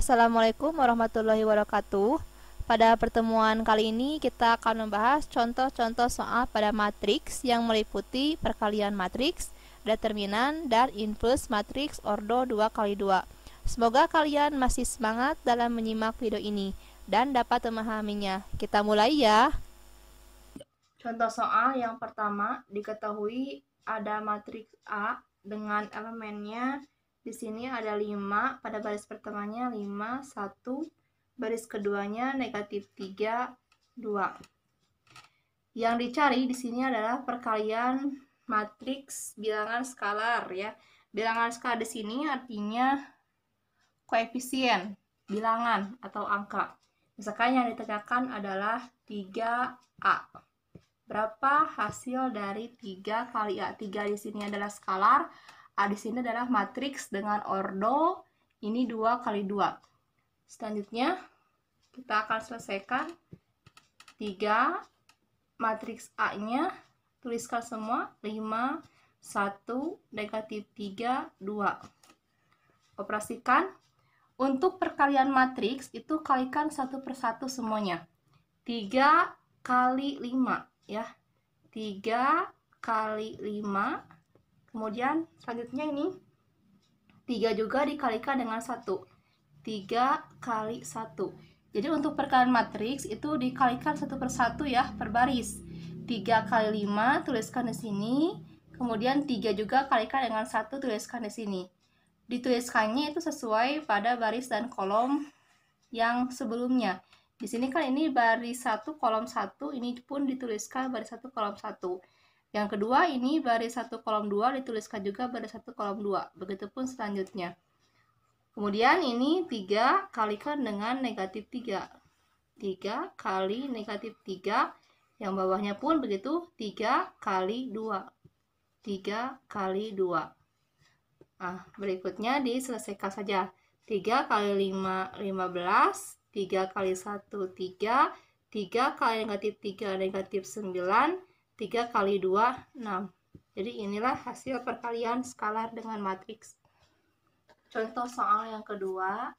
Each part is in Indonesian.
Assalamualaikum warahmatullahi wabarakatuh. Pada pertemuan kali ini kita akan membahas contoh-contoh soal pada matriks yang meliputi perkalian matriks, determinan, dan inverse matriks ordo 2x2. Semoga kalian masih semangat dalam menyimak video ini dan dapat memahaminya. Kita mulai ya. Contoh soal yang pertama, diketahui ada matriks A dengan elemennya. Di sini ada 5, pada baris pertamanya 5, 1, baris keduanya negatif 3, 2. Yang dicari di sini adalah perkalian matriks bilangan skalar ya. Bilangan skalar di sini artinya koefisien, bilangan atau angka. Misalkan yang ditanyakan adalah 3A. Berapa hasil dari 3 kali A? 3 di sini adalah skalar. A di sini adalah matriks dengan ordo, ini 2 kali 2. Selanjutnya, kita akan selesaikan 3 matriks A-nya, tuliskan semua, 5, 1, negatif 3, 2. Operasikan. Untuk perkalian matriks, itu kalikan satu per satu semuanya. 3 kali 5, ya. 3 kali 5. Kemudian selanjutnya ini 3 juga dikalikan dengan 1. 3 kali 1. Jadi untuk perkalian matriks itu dikalikan satu per satu ya, per baris. 3 kali 5 tuliskan di sini. Kemudian 3 juga kalikan dengan 1 tuliskan di sini. Dituliskannya itu sesuai pada baris dan kolom yang sebelumnya. Di sini kan ini baris 1 kolom 1, ini pun dituliskan baris 1 kolom 1. Yang kedua ini baris 1 kolom 2 dituliskan juga baris 1 kolom 2. Begitupun selanjutnya. Kemudian ini 3 kalikan dengan negatif 3. 3 kali negatif 3. Yang bawahnya pun begitu, 3 kali 2. 3 kali 2. Nah, berikutnya diselesaikan saja. 3 kali 5, 15. 3 kali 1, 3. 3 kali negatif 3, negatif 9. 3 kali 2, 6. Jadi inilah hasil perkalian skalar dengan matriks. Contoh soal yang kedua,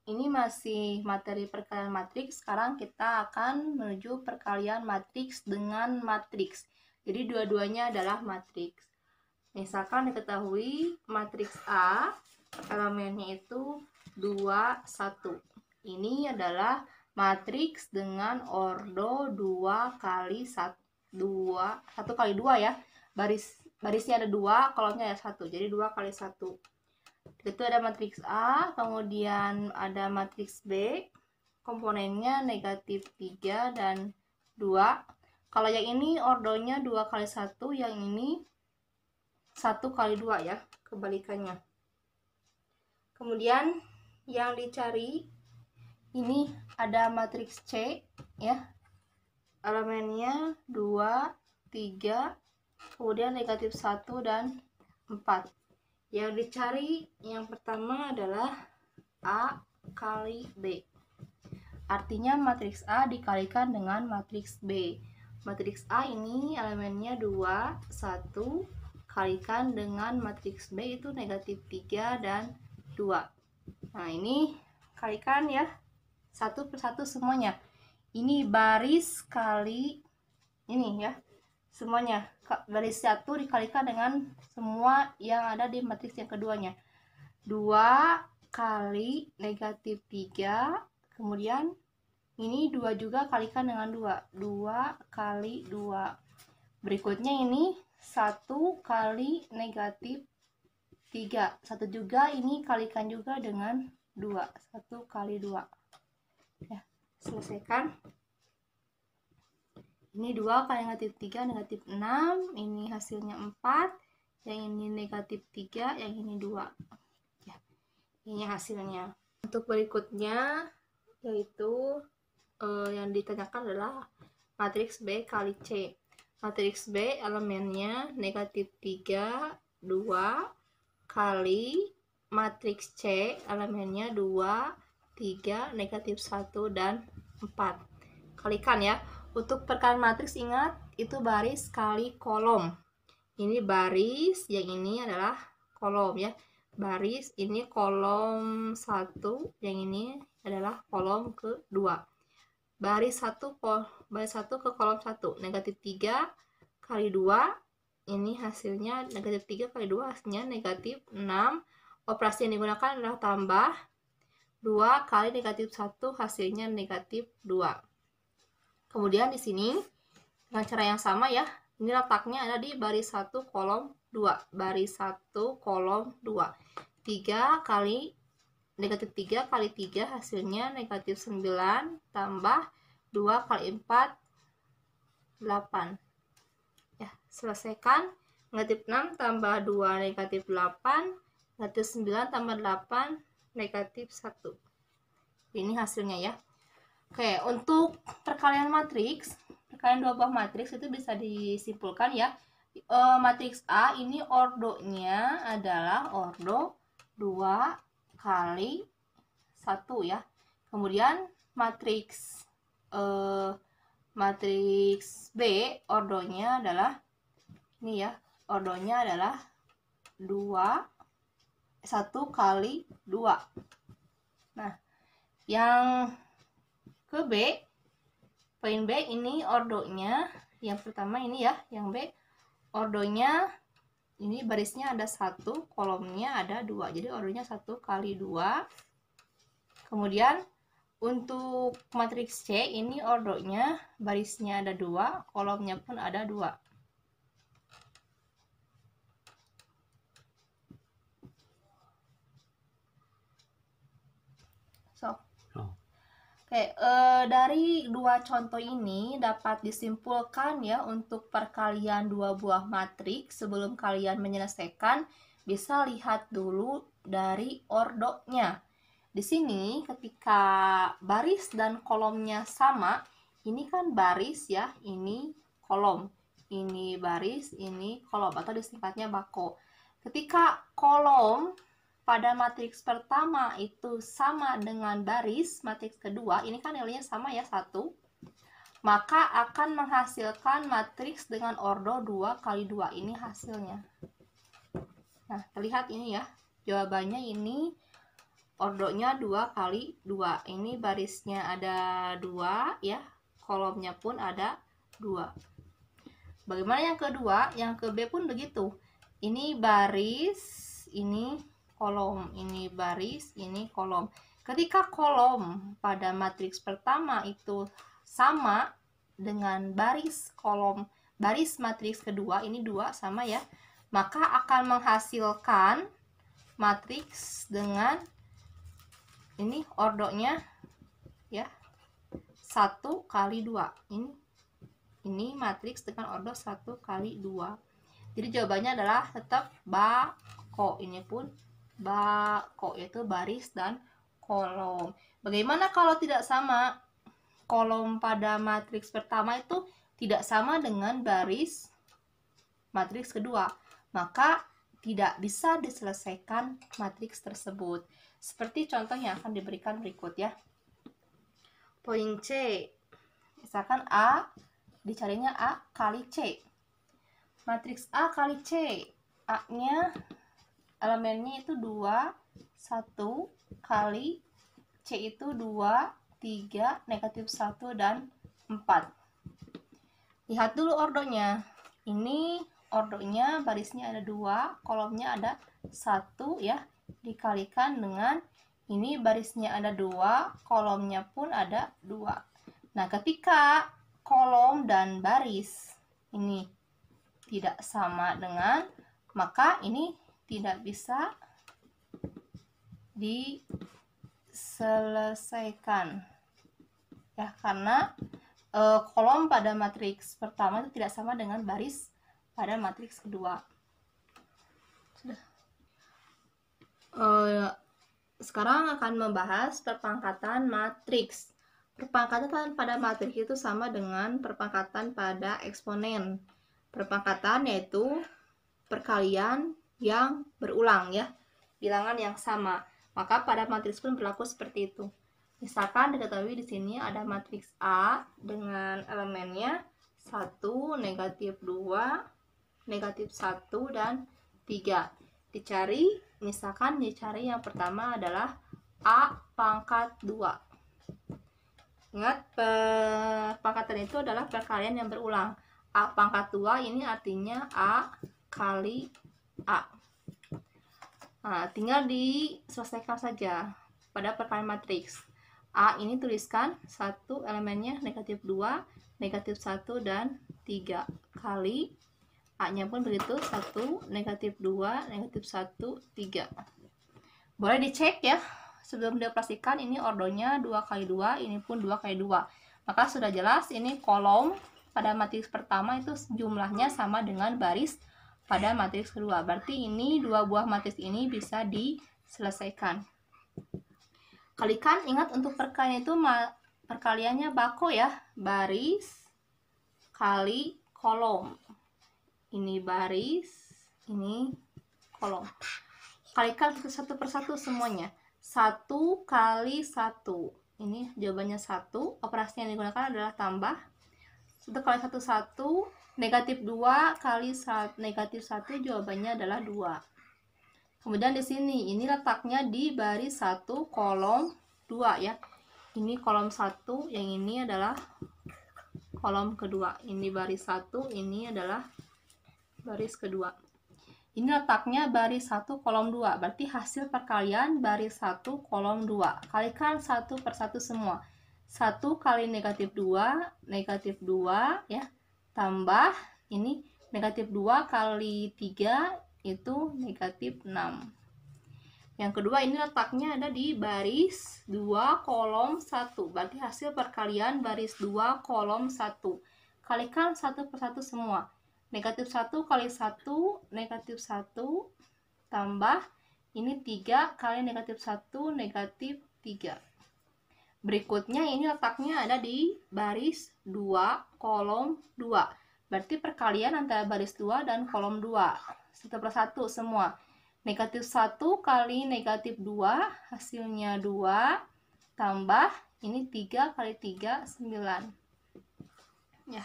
ini masih materi perkalian matriks. Sekarang kita akan menuju perkalian matriks dengan matriks. Jadi dua-duanya adalah matriks. Misalkan diketahui matriks A, elemennya itu 2, 1. Ini adalah matriks dengan ordo 2 kali 1. 1 kali 2 ya, barisnya ada 2, kolomnya ada 1, jadi 2 kali 1. Itu ada matriks A, kemudian ada matriks B, komponennya negatif 3 dan 2. Kalau yang ini ordonya 2 kali 1, yang ini 1 kali 2 ya, kebalikannya. Kemudian yang dicari ini ada matriks C ya, elemennya 2, 3, kemudian negatif 1 dan 4. Yang dicari yang pertama adalah A kali B. Artinya matriks A dikalikan dengan matriks B. Matriks A ini elemennya 2, 1, kalikan dengan matriks B itu negatif 3 dan 2. Nah ini kalikan ya, satu per satu semuanya. Ini baris kali ini ya, semuanya. Baris 1 dikalikan dengan semua yang ada di matriks yang keduanya. 2 kali negatif 3, kemudian ini 2 juga kalikan dengan 2. 2 kali 2. Berikutnya ini 1 kali negatif 3. 1 juga ini kalikan juga dengan 2. 1 kali 2. Ya. Selesaikan. Ini 2 kali negatif 3, negatif 6. Ini hasilnya 4. Yang ini negatif 3, yang ini 2. Ya. Ini hasilnya. Untuk berikutnya, yaitu yang ditanyakan adalah matriks B kali C. Matriks B elemennya negatif 3, 2, kali matriks C elemennya 2, 3, negatif 1, dan 4. Kalikan ya. Untuk perkalian matriks ingat, itu baris kali kolom. Ini baris, yang ini adalah kolom ya. baris, ini kolom 1, yang ini adalah kolom kedua. Baris 1 ke kolom 1, negatif 3 kali 2, ini hasilnya negatif 3 kali 2 hasilnya negatif 6. Operasi yang digunakan adalah tambah 2 kali negatif 1 hasilnya negatif 2. Kemudian di sini dengan cara yang sama ya, ini letaknya ada di baris 1 kolom 2, baris 1 kolom 2. 3 kali negatif 3 kali 3 hasilnya negatif 9 tambah 2 kali 4 8. Ya, selesaikan. Negatif 6 tambah 2 negatif 8, negatif 9 tambah 8 negatif 1. Ini hasilnya ya. Oke, untuk perkalian matriks, perkalian dua buah matriks itu bisa disimpulkan ya. Matriks A ini ordonya adalah ordo 2 kali 1 ya. Kemudian matriks B ordonya adalah ini ya, ordonya adalah 1 kali 2. Nah, yang ke B, poin B ini ordonya, yang pertama ini ya, yang B ordonya ini barisnya ada 1, kolomnya ada 2, jadi ordonya 1 kali 2. Kemudian untuk matriks C ini ordonya barisnya ada 2, kolomnya pun ada 2. Oke, dari dua contoh ini dapat disimpulkan ya, untuk perkalian dua buah matriks. Sebelum kalian menyelesaikan, bisa lihat dulu dari ordonya. Di sini ketika baris dan kolomnya sama, ini kan baris ya, ini kolom, ini baris, ini kolom, atau disingkatnya bako. Ketika kolom pada matriks pertama itu sama dengan baris matriks kedua, ini kan nilainya sama ya, 1, maka akan menghasilkan matriks dengan ordo 2 kali 2. Ini hasilnya. Nah, terlihat ini ya, jawabannya ini ordonya 2 kali 2. Ini barisnya ada 2 ya, kolomnya pun ada 2. Bagaimana yang kedua? Yang ke B pun begitu. Ini baris, ini kolom, ini baris, ini kolom. Ketika kolom pada matriks pertama itu sama dengan baris kolom, baris matriks kedua, ini 2 sama ya, maka akan menghasilkan matriks dengan ini ordonya ya, 1 kali 2. Ini matriks dengan ordo 1 kali 2. Jadi jawabannya adalah tetap bako. Ini pun bako, yaitu baris dan kolom. Bagaimana kalau tidak sama? Kolom pada matriks pertama itu tidak sama dengan baris matriks kedua, maka tidak bisa diselesaikan matriks tersebut. Seperti contoh yang akan diberikan berikut ya. Poin C, misalkan A, dicarinya A kali C. Matriks A kali C, A-nya elemennya itu 2, 1 kali C itu 2, 3, negatif 1, dan 4. Lihat dulu ordonya. Ini ordonya barisnya ada 2, kolomnya ada 1 ya, dikalikan dengan ini barisnya ada 2, kolomnya pun ada 2. Nah, ketika kolom dan baris ini tidak sama dengan, maka ini tidak bisa diselesaikan ya, karena kolom pada matriks pertama itu tidak sama dengan baris pada matriks kedua. Sudah. Sekarang akan membahas perpangkatan matriks. Perpangkatan pada matriks itu sama dengan perpangkatan pada eksponen. Perpangkatan yaitu perkalian yang berulang ya, bilangan yang sama. Maka pada matriks pun berlaku seperti itu. Misalkan diketahui di sini ada matriks A dengan elemennya 1, negatif 2, negatif 1, dan 3. Misalkan dicari yang pertama adalah A pangkat 2. Ingat, pangkatan itu adalah perkalian yang berulang. A pangkat 2 ini artinya A kali A. Nah, tinggal diselesaikan saja pada perkalian matriks. A ini tuliskan 1 elemennya negatif 2, negatif 1, dan 3 kali A-nya pun begitu, 1, negatif 2, negatif 1, 3. Boleh dicek ya, sebelum dioperasikan ini ordonya 2 kali 2, ini pun 2 kali 2. Maka sudah jelas ini kolom pada matriks pertama itu jumlahnya sama dengan baris pada matriks kedua. Berarti ini dua buah matriks ini bisa diselesaikan. Kalikan, ingat untuk perkalian itu perkaliannya bako ya, baris kali kolom. Ini baris, ini kolom. Kalikan satu persatu semuanya. 1 kali 1. Ini jawabannya 1. Operasi yang digunakan adalah tambah. 1 kali 1, 1. Negatif 2 kali negatif 1, jawabannya adalah 2. Kemudian di sini, ini letaknya di baris 1 kolom 2 ya. Ini kolom 1, yang ini adalah kolom kedua. Ini baris 1, ini adalah baris kedua. Ini letaknya baris 1 kolom 2. Berarti hasil perkalian baris 1 kolom 2. Kalikan satu persatu semua. 1 kali negatif 2, negatif 2 ya. Tambah ini negatif 2 kali 3 itu negatif 6. Yang kedua ini letaknya ada di baris 2 kolom 1. Berarti hasil perkalian baris 2 kolom 1. Kalikan satu persatu semua. Negatif 1 kali 1, negatif 1, tambah ini 3 kali negatif 1, negatif 3. Berikutnya ini letaknya ada di baris 2 kolom 2. Berarti perkalian antara baris 2 dan kolom 2. Satu persatu semua. Negatif 1 kali negatif 2, hasilnya 2, tambah ini 3 kali 3, 9. Ya.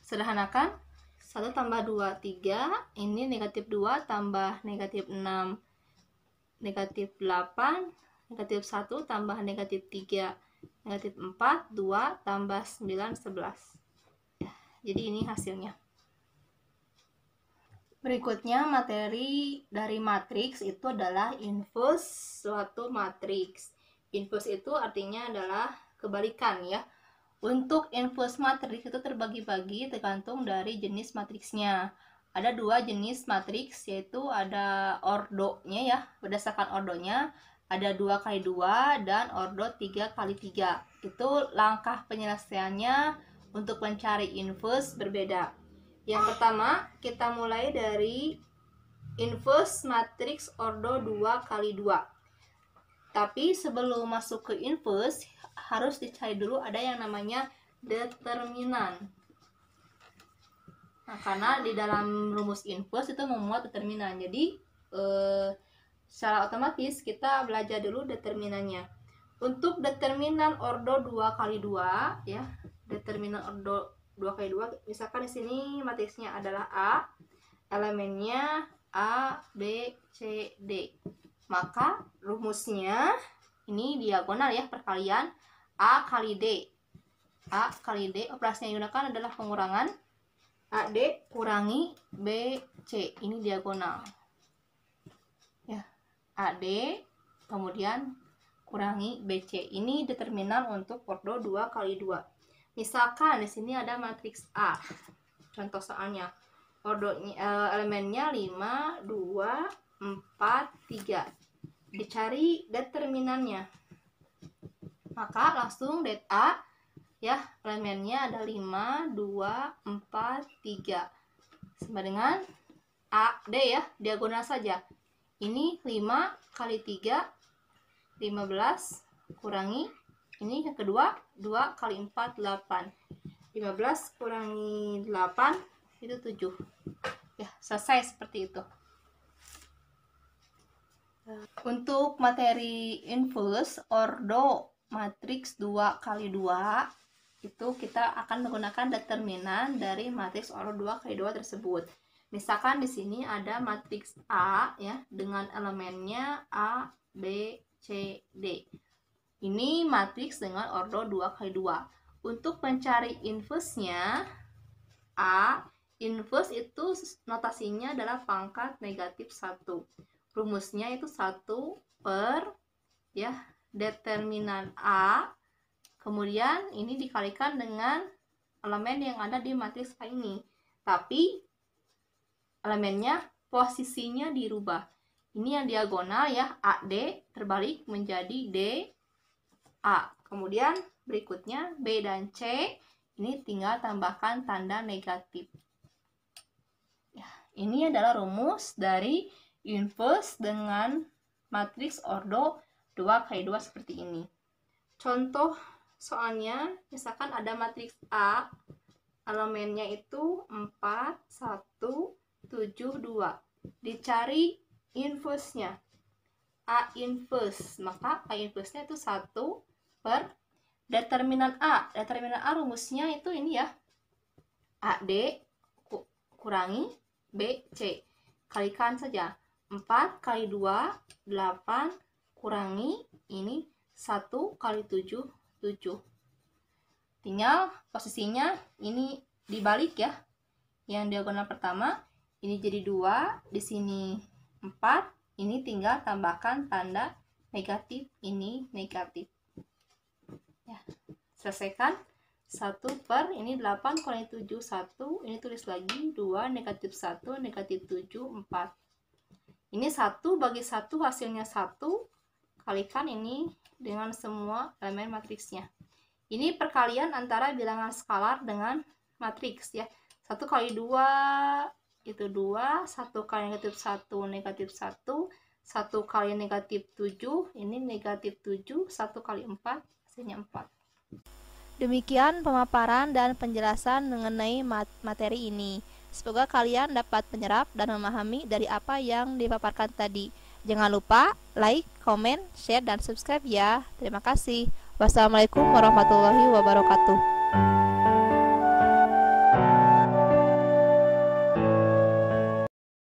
Sederhanakan. 1 tambah 2, 3. Ini negatif 2 tambah negatif 6, negatif 8. Negatif 1 tambah negatif 3, negatif 4. 2 tambah 9, 11. Ya. Jadi ini hasilnya. Berikutnya materi dari matriks itu adalah inverse suatu matriks. Inverse itu artinya adalah kebalikan ya. Untuk inverse matriks itu terbagi-bagi tergantung dari jenis matriksnya. Ada 2 jenis matriks, yaitu ada ordonya ya, berdasarkan ordonya. Ada 2 kali 2 dan ordo 3 kali 3. Itu langkah penyelesaiannya untuk mencari inverse berbeda. Yang pertama, kita mulai dari inverse matriks ordo 2 kali 2. Tapi sebelum masuk ke inverse, harus dicari dulu ada yang namanya determinan. Nah, karena di dalam rumus inverse itu memuat determinan. Jadi, secara otomatis kita belajar dulu determinannya. Untuk determinan ordo 2 kali 2, ya, determinan ordo 2 kali 2, misalkan di sini matriksnya adalah A, elemennya A, B, C, D. Maka rumusnya ini diagonal ya, perkalian A kali D. A kali D, operasi yang digunakan adalah pengurangan AD kurangi BC. Ini diagonal. Ya, AD kemudian kurangi BC. Ini determinan untuk ordo 2 kali 2. Misalkan di sini ada matriks A. Contoh soalnya. Elemennya 5, 2, 4, 3. Dicari determinannya. Maka langsung det A ya, elemennya ada 5, 2, 4, 3. Sama dengan AD ya, diagonal saja. Ini 5 kali 3, 15 kurangi ini yang kedua 2 kali 4, 8. 15 kurangi 8 itu 7. Ya, selesai seperti itu. Untuk materi inverse ordo matriks 2 kali 2 itu kita akan menggunakan determinan dari matriks ordo 2 kali 2 tersebut. Misalkan di sini ada matriks A ya dengan elemennya A, B, C, D. Ini matriks dengan ordo 2 kali 2. Untuk mencari inverse-nya A, inverse itu notasinya adalah pangkat negatif 1. Rumusnya itu 1 per ya determinan A, kemudian ini dikalikan dengan elemen yang ada di matriks A ini. Tapi elemennya posisinya dirubah. Ini yang diagonal ya, AD terbalik menjadi DA. Kemudian berikutnya B dan C ini tinggal tambahkan tanda negatif. Ya, ini adalah rumus dari inverse dengan matriks ordo 2 kali 2 seperti ini. Contoh soalnya, misalkan ada matriks A, elemennya itu 4, 1, 7, 2. Dicari inverse-nya. A inverse, maka A inverse-nya itu 1 per determinan A. Determinan A rumusnya itu ini ya. AD kurangi BC. Kalikan saja. 4 kali 2, 8 kurangi ini 1 kali 7, 7. Tinggal posisinya ini dibalik ya. Yang diagonal pertama ini jadi 2, di sini 4, ini tinggal tambahkan tanda negatif, ini negatif. Ya, selesaikan. 1 per ini 8 kali 7, 1, ini tulis lagi 2, negatif 1, negatif 7, 4. Ini 1 bagi 1 hasilnya 1, kalikan ini dengan semua elemen matriksnya. Ini perkalian antara bilangan skalar dengan matriks ya. 1 kali 2 itu 2, 1 kali negatif 1, negatif 1, 1 kali negatif 7, ini negatif 7, 1 kali 4, hasilnya 4. Demikian pemaparan dan penjelasan mengenai materi ini. Semoga kalian dapat menyerap dan memahami dari apa yang dipaparkan tadi. Jangan lupa like, comment, share, dan subscribe ya. Terima kasih. Wassalamualaikum warahmatullahi wabarakatuh.